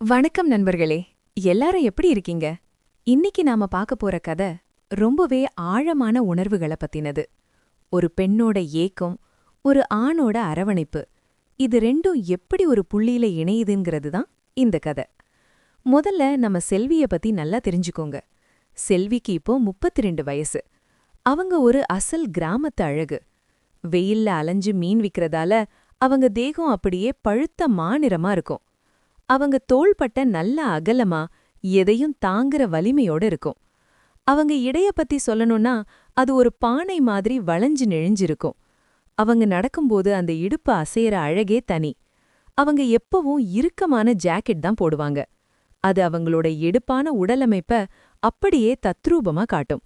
வணக்கம் நண்பர்களே. எல்லாரும் எப்படி இருக்கீங்க? இன்னைக்கு நாம பார்க்க போற கதை ரொம்பவே ஆழமான உணர்வுகள பத்தினது. ஒரு பெண்ணோட ஏக்கம், ஒரு ஆணோட அரவணைப்பு, இது ரெண்டும் எப்படி ஒரு புள்ளியில இணையுதுங்கிறது தான் இந்த கதை. முதல்ல நம்ம செல்விய பத்தி நல்லா தெரிஞ்சுக்கோங்க. செல்விக்கு இப்போ 32 வயசு. அவங்க ஒரு அசல் கிராமத்து அழகு. வெயில்ல அலைஞ்சு மீன் விக்கிறதால அவங்க தேகம் அப்படியே பழுத்த மாநிறமா இருக்கும். அவங்க தோள்பட்ட நல்ல அகலமா எதையும் தாங்குற வலிமையோட இருக்கும். அவங்க இடைய பத்தி சொல்லணும்னா அது ஒரு பானை மாதிரி வளைஞ்சு நெழிஞ்சிருக்கும். அவங்க நடக்கும்போது அந்த இடுப்பு அசையற அழகே தனி. அவங்க எப்பவும் இறுக்கமான ஜாக்கெட் தான் போடுவாங்க. அது அவங்களோட எடுப்பான உடலமைப்ப அப்படியே தத்ரூபமா காட்டும்.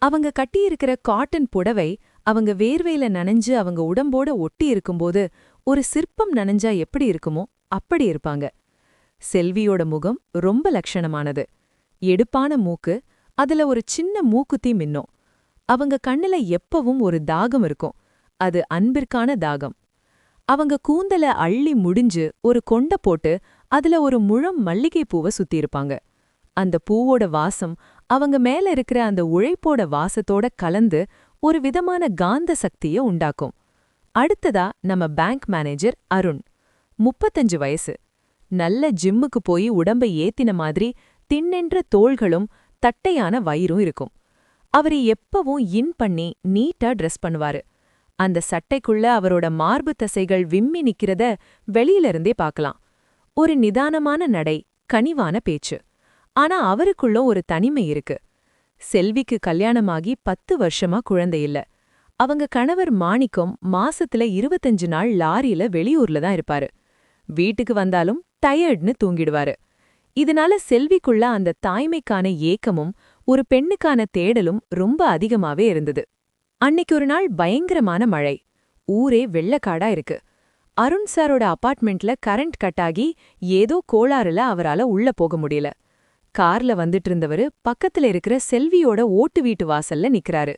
அவங்க கட்டியிருக்கிற காட்டன் புடவை அவங்க வேர்வையில நனைஞ்சு அவங்க உடம்போட ஒட்டி இருக்கும்போது ஒரு சிற்பம் நனைஞ்சா எப்படி இருக்குமோ அப்படி இருப்பாங்க. செல்வியோட முகம் ரொம்ப லட்சணமானது. எடுப்பான மூக்கு, அதுல ஒரு சின்ன மூக்குத்தி மின்னும். அவங்க கண்ணுல எப்பவும் ஒரு தாகம் இருக்கும். அது அன்பிற்கான தாகம். அவங்க கூந்தல அள்ளி முடிஞ்சு ஒரு கொண்ட போட்டு அதுல ஒரு முழம் மல்லிகை பூவை சுத்தியிருப்பாங்க. அந்த பூவோட வாசம் அவங்க மேல இருக்கிற அந்த உழைப்போட வாசத்தோட கலந்து ஒரு விதமான காந்த சக்திய உண்டாக்கும். அடுத்ததா நம்ம பேங்க் மேனேஜர் அருண். 35 வயசு. நல்ல ஜிம்முக்கு போய் உடம்பை ஏத்தின மாதிரி திண்ணென்ற தோள்களும் தட்டையான வயிறும் இருக்கும். அவரு எப்பவும் இன் பண்ணி நீட்டா ட்ரெஸ் பண்ணுவாரு. அந்த சட்டைக்குள்ள அவரோட மார்பு தசைகள் விம்மி நிக்கிறத வெளியிலிருந்தே பார்க்கலாம். ஒரு நிதானமான நடை, கனிவான பேச்சு. ஆனா அவருக்குள்ள ஒரு தனிமை இருக்கு. செல்விக்கு கல்யாணமாகி 10 வருஷமா குழந்தை இல்ல. அவங்க கணவர் மாணிக்கம் மாசத்துல 25 நாள் லாரியில வெளியூர்ல தான் இருப்பாரு. வீட்டுக்கு வந்தாலும் டயர்ட்னு தூங்கிடுவாரு. இதனால செல்விக்குள்ள அந்த தாய்மைக்கான ஏக்கமும் ஒரு பெண்ணுக்கான தேடலும் ரொம்ப அதிகமாவே இருந்தது. அன்னைக்கு ஒரு நாள் பயங்கரமான மழை. ஊரே வெள்ளக்காடா இருக்கு. அருண் சாரோட அபார்ட்மெண்ட்ல கரண்ட் கட் ஆகி ஏதோ கோளாறுல அவரால உள்ள போக முடியல. கார்ல வந்துட்டு இருந்தவரு பக்கத்துல இருக்கிற செல்வியோட ஓட்டு வீட்டு வாசல்ல நிக்கறாரு.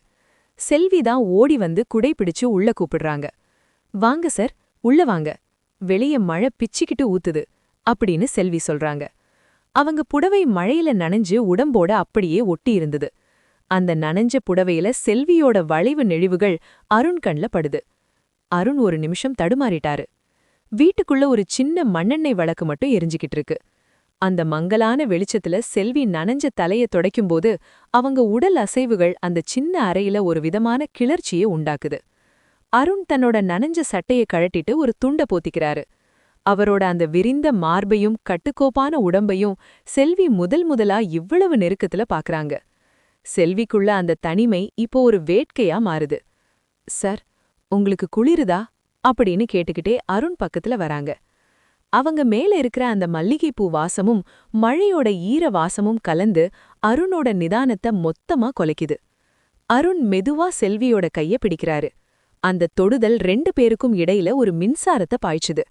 செல்வி தான் ஓடி வந்து குடை பிடிச்சு உள்ள கூப்பிடுறாங்க. வாங்க சார், உள்ள வாங்க. வெளிய மழை பிச்சுக்கிட்டு ஊத்துது அப்படின்னு செல்வி சொல்றாங்க. அவங்க புடவை மழையில நனைஞ்சு உடம்போட அப்படியே ஒட்டி இருந்தது. அந்த நனைஞ்ச புடவையில செல்வியோட வளைவு நெழிவுகள் அருண் கண்ல படுது. அருண் ஒரு நிமிஷம் தடுமாறிட்டாரு. வீட்டுக்குள்ள ஒரு சின்ன மண்ணெண்ணெய் விளக்கு மட்டும் எரிஞ்சுக்கிட்டு இருக்கு. அந்த மங்கலான வெளிச்சத்துல செல்வி நனைஞ்ச தலைய துடைக்கும்போது அவங்க உடல் அசைவுகள் அந்த சின்ன அறையில ஒரு விதமான கிளர்ச்சியை உண்டாக்குது. அருண் தன்னோட நனைஞ்ச சட்டைய கழட்டிட்டு ஒரு துண்ட போத்திக்கிறாரு. அவரோட அந்த விரிந்த மார்பையும் கட்டுக்கோப்பான உடம்பையும் செல்வி முதலா இவ்வளவு நெருக்கத்துல பாக்குறாங்க. செல்விக்குள்ள அந்த தனிமை இப்போ ஒரு வேட்கையா மாறுது. சார், உங்களுக்கு குளிருதா அப்படின்னு கேட்டுக்கிட்டே அருண் பக்கத்துல வராங்க. அவங்க மேல இருக்கிற அந்த மல்லிகைப்பூ வாசமும் மழையோட ஈர வாசமும் கலந்து அருணோட நிதானத்தை மொத்தமா கொலைக்குது. அருண் மெதுவா செல்வியோட கைய பிடிக்கிறாரு. அந்த தொடுதல் 2 பேருக்கும் இடையில ஒரு மின்சாரத்தை பாய்ச்சுது.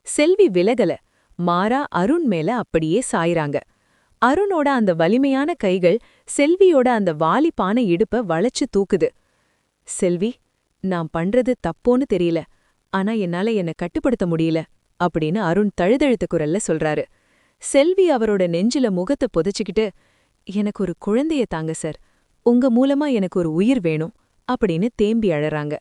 செல்வி விலகல, மாறா அருண் மேல அப்படியே சாயிறாங்க. அருணோட அந்த வலிமையான கைகள் செல்வியோட அந்த வாலிப்பான இடுப்ப வளைச்சு தூக்குது. செல்வி, நான் பண்றது தப்போன்னு தெரியல, ஆனா என்னால என்ன கட்டுப்படுத்த முடியல அப்படின்னு அருண் தழுதழுத்த குரல்ல சொல்றாரு. செல்வி அவரோட நெஞ்சில முகத்தை புதைச்சுக்கிட்டு, எனக்கு ஒரு குழந்தைய தாங்க சார், உங்க மூலமா எனக்கு ஒரு உயிர் வேணும் அப்படின்னு தேம்பி அழறாங்க.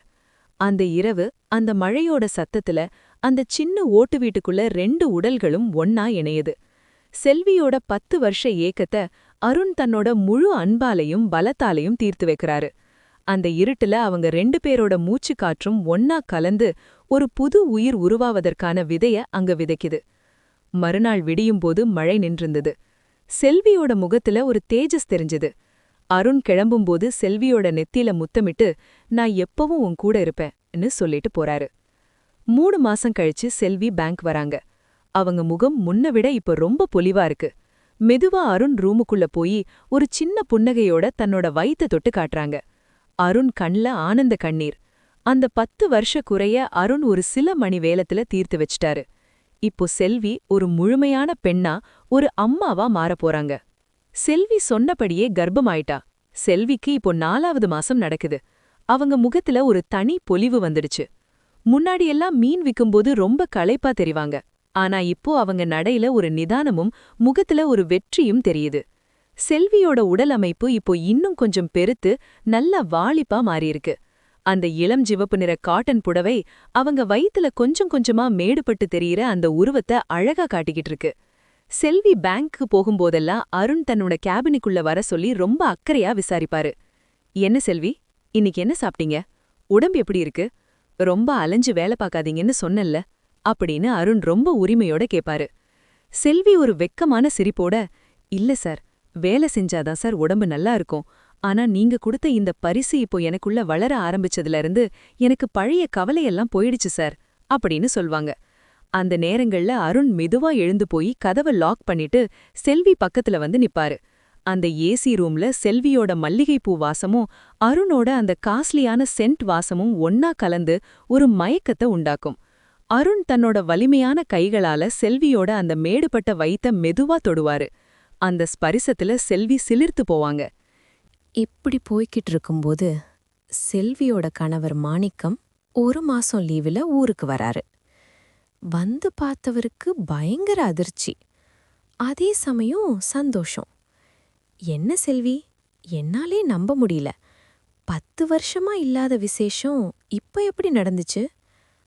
அந்த இரவு அந்த மழையோட சத்தத்துல அந்த சின்ன ஓட்டு வீட்டுக்குள்ள 2 உடல்களும் ஒன்னா இணையுது. செல்வியோட 10 வருஷ ஏக்கத்தை அருண் தன்னோட முழு அன்பாலையும் பலத்தாலையும் தீர்த்து வைக்கிறாரு. அந்த இருட்டுல அவங்க 2 பேரோட மூச்சு காற்றும் ஒன்னா கலந்து ஒரு புது உயிர் உருவாவதற்கான விதைய அங்க விதைக்குது. மறுநாள் விடியும்போது மழை நின்றிருந்தது. செல்வியோட முகத்துல ஒரு தேஜஸ் தெரிஞ்சது. அருண் கிளம்பும்போது செல்வியோட நெத்தியில முத்தமிட்டு, நான் எப்பவும் உன் கூட இருப்பேன்னு சொல்லிட்டு போறாரு. 3 மாசம் கழிச்சு செல்வி பேங்க் வராங்க. அவங்க முகம் முன்ன விட இப்ப ரொம்ப பொலிவா இருக்கு. மெதுவா அருண் ரூமுக்குள்ள போய் ஒரு சின்ன புன்னகையோட தன்னோட வயித்த தொட்டு காட்டுறாங்க. அருண் கண்ல ஆனந்த கண்ணீர். அந்த 10 வருஷ குறைய அருண் ஒரு சில மணி வேலத்துல தீர்த்து வச்சிட்டாரு. இப்போ செல்வி ஒரு முழுமையான பெண்ணா, ஒரு அம்மாவா மாறப் போறாங்க. செல்வி சொன்னபடியே கர்ப்பமாயிட்டா. செல்விக்கு இப்போ 4வது மாசம் நடக்குது. அவங்க முகத்துல ஒரு தனி பொலிவு வந்துடுச்சு. முன்னாடியெல்லாம் மீன் விக்கும்போது ரொம்ப களைப்பா தெரிவாங்க. ஆனா இப்போ அவங்க நடையில ஒரு நிதானமும் முகத்துல ஒரு வெற்றியும் தெரியுது. செல்வியோட உடல் அமைப்பு இப்போ இன்னும் கொஞ்சம் பெருத்து நல்ல வாலிப்பா மாறியிருக்கு. அந்த இளம் சிவப்பு நிற காட்டன் புடவை அவங்க வயித்துல கொஞ்சம் கொஞ்சமா மேடுபட்டு தெரியிற அந்த உருவத்தை அழகா காட்டிக்கிட்டு இருக்கு. செல்வி பேங்க்கு போகும்போதெல்லாம் அருண் தன்னோட கேபினுக்குள்ள வர சொல்லி ரொம்ப அக்கறையா விசாரிப்பாரு. என்ன செல்வி, இன்னைக்கு என்ன சாப்பிட்டீங்க? உடம்பு எப்படி இருக்கு? ரொம்ப அலைஞ்சு வேலை பார்க்காதீங்கன்னு சொன்னல்ல அப்படின்னு அருண் ரொம்ப உரிமையோட கேப்பாரு. செல்வி ஒரு வெக்கமான சிரிப்போட, இல்ல சார், வேலை செஞ்சாதான் சார் உடம்பு நல்லா இருக்கும். ஆனா நீங்க கொடுத்த இந்த பரிசு இப்போ எனக்குள்ள வளர ஆரம்பிச்சதுல இருந்து எனக்கு பழைய கவலையெல்லாம் போயிடுச்சு சார் அப்படின்னு சொல்வாங்க. அந்த நேரங்கள்ல அருண் மெதுவா எழுந்து போய் கதவை லாக் பண்ணிட்டு செல்வி பக்கத்துல வந்து நிப்பாரு. அந்த ஏசி ரூம்ல செல்வியோட மல்லிகைப்பூ வாசமும் அருணோட அந்த காஸ்ட்லியான சென்ட் வாசமும் ஒன்னா கலந்து ஒரு மயக்கத்தை உண்டாக்கும். அருண் தன்னோட வலிமையான கைகளால செல்வியோட அந்த மேடுபட்ட வயித்த மெதுவா தொடுவாரு. அந்த ஸ்பரிசத்துல செல்வி சிலிர்த்து போவாங்க. இப்படி போய்கிட்டு இருக்கும்போது செல்வியோட கணவர் மாணிக்கம் 1 மாசம் லீவுல ஊருக்கு வராரு. வந்து பார்த்தவருக்கு பயங்கர அதிர்ச்சி, அதே சமயம் சந்தோஷம். என்ன செல்வி, என்னாலே நம்ப முடியல. 10 வருஷமா இல்லாத விசேஷம் இப்ப எப்படி நடந்துச்சு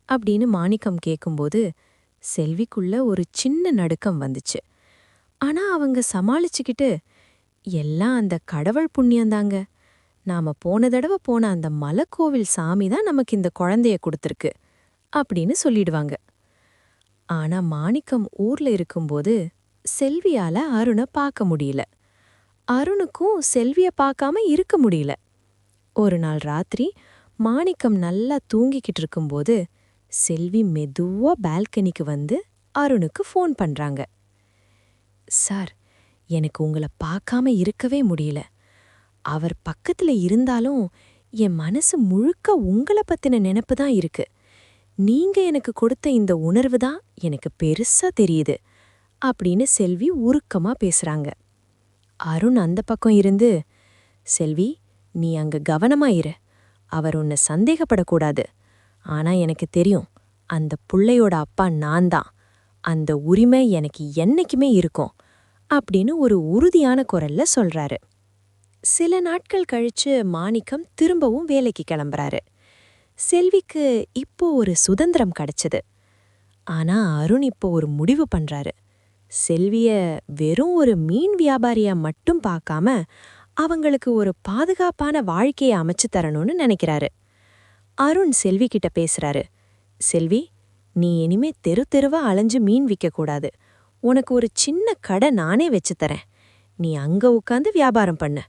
அப்படின்னு மாணிக்கம் கேட்கும்போது செல்விக்குள்ள ஒரு சின்ன நடுக்கம் வந்துச்சு. ஆனா அவங்க சமாளிச்சுக்கிட்டு, எல்லாம் அந்த கடவுள் புண்ணியந்தாங்க. நாம போன தடவை போன அந்த மலைக்கோவில் சாமி தான் நமக்கு இந்த குழந்தைய கொடுத்துருக்கு அப்படின்னு சொல்லிடுவாங்க. ஆனா மாணிக்கம் ஊர்ல இருக்கும்போது செல்வியால அருணை பார்க்க முடியல. அருணுக்கும் செல்விய பார்க்காம இருக்க முடியல. ஒரு நாள் ராத்திரி மாணிக்கம் நல்லா தூங்கிக்கிட்டு இருக்கும்போது செல்வி மெதுவா பால்கனிக்கு வந்து அருணுக்கு ஃபோன் பண்றாங்க. சார், எனக்கு உங்களை பார்க்காம இருக்கவே முடியல. அவர் பக்கத்துல இருந்தாலும் என் மனசு முழுக்க உங்களை பத்தின நினைப்பு தான் இருக்கு. நீங்க எனக்கு கொடுத்த இந்த உணர்வு தான் எனக்கு பெருசா தெரியுது அப்படின்னு செல்வி உருக்கமா பேசுறாங்க. அருண் அந்த பக்கம் இருந்து, செல்வி, நீ அங்க கவனமா இரு. அவர் உன்னை சந்தேகப்படக்கூடாது. ஆனா எனக்கு தெரியும், அந்த புள்ளையோட அப்பா நான் தான். அந்த உரிமை எனக்கு என்னைக்குமே இருக்கும் அப்படின்னு ஒரு உறுதியான குரல்ல சொல்றாரு. சில நாட்கள் கழிச்சு மாணிக்கம் திரும்பவும் வேலைக்கு கிளம்புறாரு. செல்விக்கு இப்போ ஒரு சுதந்திரம் கிடைச்சது. ஆனா அருண் இப்போ ஒரு முடிவு பண்றாரு. செல்விய வெறும் ஒரு மீன் வியாபாரியா மட்டும் பார்க்காம அவங்களுக்கு ஒரு பாதுகாப்பான வாழ்க்கையை அமைச்சு தரணும்னு நினைக்கிறாரு. அருண் செல்வி கிட்ட பேசுறாரு. செல்வி, நீ இனிமே தெரு தெருவா அலைஞ்சு மீன் விற்க கூடாது. உனக்கு ஒரு சின்ன கடை நானே வச்சு தரேன். நீ அங்க உட்காந்து வியாபாரம் பண்ணு.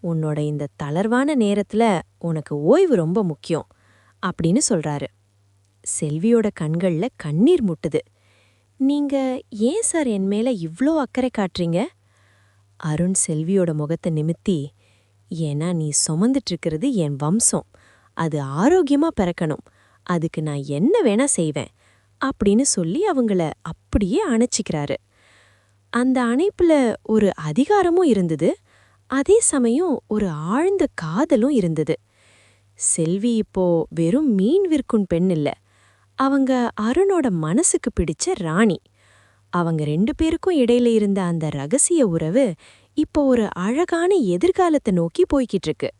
உன்னோட இந்த தளர்வான நேரத்துல உனக்கு ஓய்வு ரொம்ப முக்கியம் அப்படின்னு சொல்றாரு. செல்வியோட கண்கள்ல கண்ணீர் முட்டுது. நீங்க ஏன் சார் என் மேல இவ்ளோ அக்கறை காட்டுறீங்க? அருண் செல்வியோட முகத்தை நிமித்தி, ஏன்னா நீ சுமந்துட்டு இருக்கிறது என் வம்சம். அது ஆரோக்கியமா பிறக்கணும். அதுக்கு நான் என்ன வேணா செய்வேன் அப்படின்னு சொல்லி அவங்கள அப்படியே அணைச்சிக்கிறாரு. அந்த அணைப்புல ஒரு அதிகாரமும் இருந்தது, அதே சமயம் ஒரு ஆழ்ந்த காதலும் இருந்தது. செல்வி இப்போ வெறும் மீன் விற்கும் பெண் இல்ல, அவங்க அருணோட மனசுக்கு பிடிச்ச ராணி. அவங்க 2 பேருக்கும் இடையில இருந்த அந்த ரகசிய உறவு இப்போ ஒரு அழகான எதிர்காலத்தை நோக்கி போய்கிட்டு இருக்கு.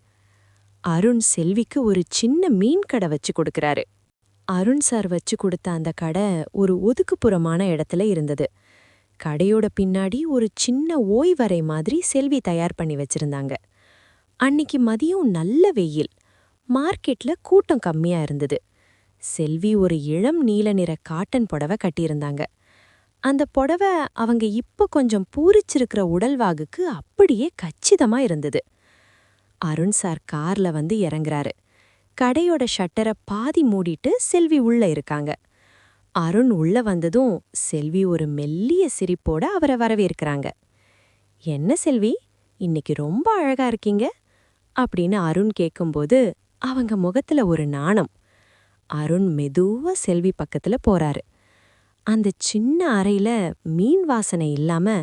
அருண் செல்விக்கு ஒரு சின்ன மீன் கடை வச்சு கொடுக்கறாரு. அருண் சார் வச்சு கொடுத்த அந்த கடை ஒரு ஒதுக்குப்புறமான இடத்துல இருந்தது. கடையோட பின்னாடி ஒரு சின்ன ஓய்வறை மாதிரி செல்வி தயார் பண்ணி வச்சிருந்தாங்க. அன்னிக்கு மதியம் நல்ல வெயில். மார்க்கெட்ல கூட்டம் கம்மியா இருந்தது. செல்வி ஒரு இளம் நீல நிற காட்டன் புடவை கட்டியிருந்தாங்க. அந்த புடவை அவங்க இப்ப கொஞ்சம் பூரிச்சிருக்கிற உடல்வாகுக்கு அப்படியே கச்சிதமா இருந்தது. அருண் சார் கார்ல வந்து இறங்குறாரு. கடையோட ஷட்டரை பாதி மூடிட்டு செல்வி உள்ள இருக்காங்க. அருண் உள்ள வந்ததும் செல்வி ஒரு மெல்லிய சிரிப்போட அவரை வரவேற்கிறாங்க. என்ன செல்வி, இன்னைக்கு ரொம்ப அழகா இருக்கீங்க அப்படின்னு அருண் கேட்கும்போது அவங்க முகத்துல ஒரு நாணம். அருண் மெதுவா செல்வி பக்கத்துல போறாரு. அந்த சின்ன அறையில மீன் வாசனை இல்லாம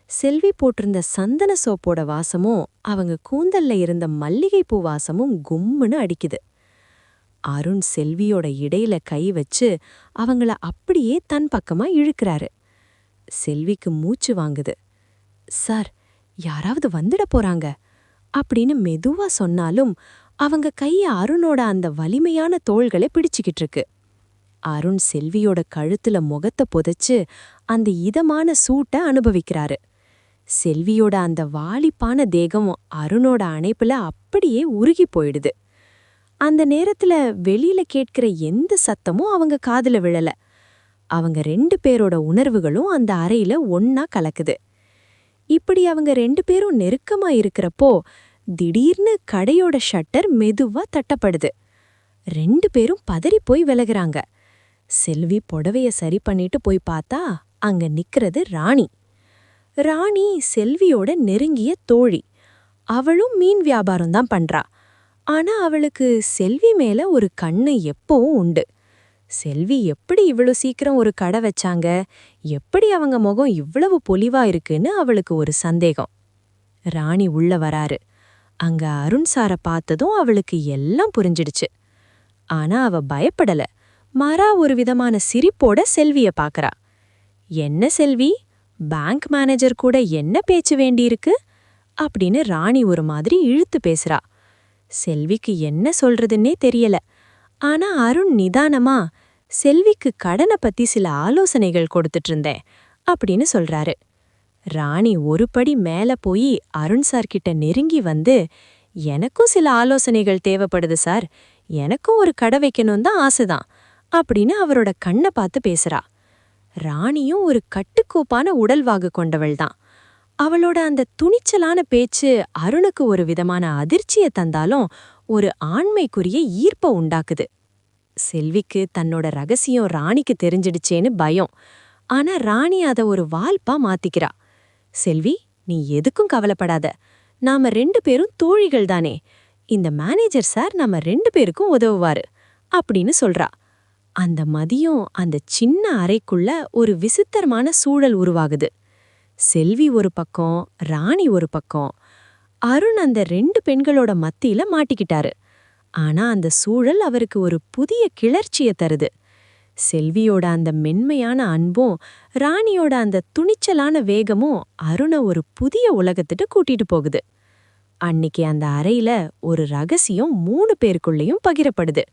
செல்வி போட்டிருந்த சந்தன சோப்போட வாசமும் அவங்க கூந்தல்ல இருந்த மல்லிகைப்பூ வாசமும் கும்முன்னு அடிக்குது. அருண் செல்வியோட இடையில கை வச்சு அவங்கள அப்படியே தன் பக்கமா இழுக்கறாரு. செல்விக்கு மூச்சு வாங்குது. சார், யாராவது வந்துட போறாங்க அப்படின்னு மெதுவா சொன்னாலும் அவங்க கைய அருணோட அந்த வலிமையான தோள்களை பிடிச்சுக்கிட்டு இருக்கு. அருண் செல்வியோட கழுத்துல முகத்தை புதைச்சு அந்த இதமான சூட்ட அனுபவிக்கிறாரு. செல்வியோட அந்த வாலிப்பான தேகம் அருணோட அணைப்புல அப்படியே உருகி போயிடுது. அந்த நேரத்துல வெளியில கேட்கிற எந்த சத்தமும் அவங்க காதுல விழல. அவங்க 2 பேரோட உணர்வுகளும் அந்த அறையில ஒன்னா கலக்குது. இப்படி அவங்க 2 பேரும் நெருக்கமா இருக்கிறப்போ திடீர்னு கடையோட ஷட்டர் மெதுவா தட்டப்படுது. 2 பேரும் பதறி போய் விலகுறாங்க. செல்வி புடவைய சரி பண்ணிட்டு போய் பார்த்தா அங்க நிக்கிறது ராணி. ராணி செல்வியோட நெருங்கிய தோழி. அவளும் மீன் வியாபாரம் தான் பண்றா. ஆனா அவளுக்கு செல்வி மேல ஒரு கண்ணு எப்பவும் உண்டு. செல்வி எப்படி இவ்வளவு சீக்கிரம் ஒரு கடை வச்சாங்க, எப்படி அவங்க முகம் இவ்வளவு பொலிவா இருக்குன்னு அவளுக்கு ஒரு சந்தேகம். ராணி உள்ள வராரு. அங்க அருண் சார பார்த்ததும் அவளுக்கு எல்லாம் புரிஞ்சிடுச்சு. ஆனா அவ பயப்படல. மாறா ஒரு விதமான சிரிப்போட செல்விய பாக்கறா. என்ன செல்வி, பேங்க் மேனேஜர் கூட என்ன பேச்சு வேண்டியிருக்கு அப்படின்னு ராணி ஒரு மாதிரி இழுத்து பேசுறா. செல்விக்கு என்ன சொல்றதுன்னே தெரியல. ஆனா அருண் நிதானமா, செல்விக்கு கடனை பத்தி சில ஆலோசனைகள் கொடுத்துட்டு இருந்தேன் அப்படின்னு சொல்றாரு. ராணி ஒரு படி மேல போய் அருண் சார் கிட்ட நெருங்கி வந்து, எனக்கும் சில ஆலோசனைகள் தேவைப்படுது சார், எனக்கும் ஒரு கடை வைக்கணும் தான் ஆசைதான் அப்படின்னு அவரோட கண்ணை பார்த்து பேசுறா. ராணியும் ஒரு கட்டுக்கோப்பான உடல்வாகு கொண்டவள்தான். அவளோட அந்த துணிச்சலான பேச்சு அருணுக்கு ஒரு விதமான அதிர்ச்சிய தந்தாலும் ஒரு ஆண்மைக்குரிய ஈர்ப்ப உண்டாக்குது. செல்விக்கு தன்னோட ரகசியம் ராணிக்கு தெரிஞ்சிடுச்சேன்னு பயம். ஆனா ராணி அத ஒரு வால்பா மாத்திக்கிறா. செல்வி, நீ எதுக்கும் கவலைப்படாத. நாம 2 பேரும் தோழிகள் தானே. இந்த மேனேஜர் சார் நம்ம 2 பேருக்கும் உதவுவாரு அப்படின்னு சொல்றா. அந்த மதியம் அந்த சின்ன அறைக்குள்ள ஒரு விசித்திரமான சூழல் உருவாகுது. செல்வி ஒரு பக்கம், ராணி ஒரு பக்கம். அருண் அந்த 2 பெண்களோட மத்தியில மாட்டிக்கிட்டாரு. ஆனா அந்த சூழல் அவருக்கு ஒரு புதிய கிளர்ச்சிய தருது. செல்வியோட அந்த மென்மையான அன்பும் ராணியோட அந்த துணிச்சலான வேகமும் அருண ஒரு புதிய உலகத்திட்டு கூட்டிட்டு போகுது. அன்னிக்கு அந்த அறையில ஒரு ரகசியம் 3 பேருக்குள்ளேயும் பகிரப்படுது.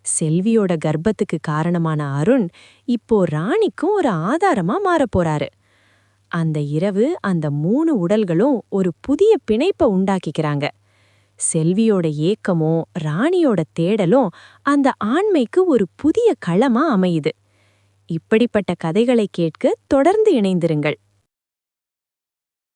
செல்வியோட கர்ப்பத்துக்கு காரணமான அருண் இப்போ ராணிக்கும் ஒரு ஆதாரமா மாறப்போறாரு. அந்த இரவு அந்த 3 உடல்களும் ஒரு புதிய பிணைப்ப உண்டாக்கிக்கிறாங்க. செல்வியோட ஏக்கமும் ராணியோட தேடலும் அந்த ஆண்மைக்கு ஒரு புதிய களமா அமையுது. இப்படிப்பட்ட கதைகளை கேட்க தொடர்ந்து இணைந்திருங்கள்.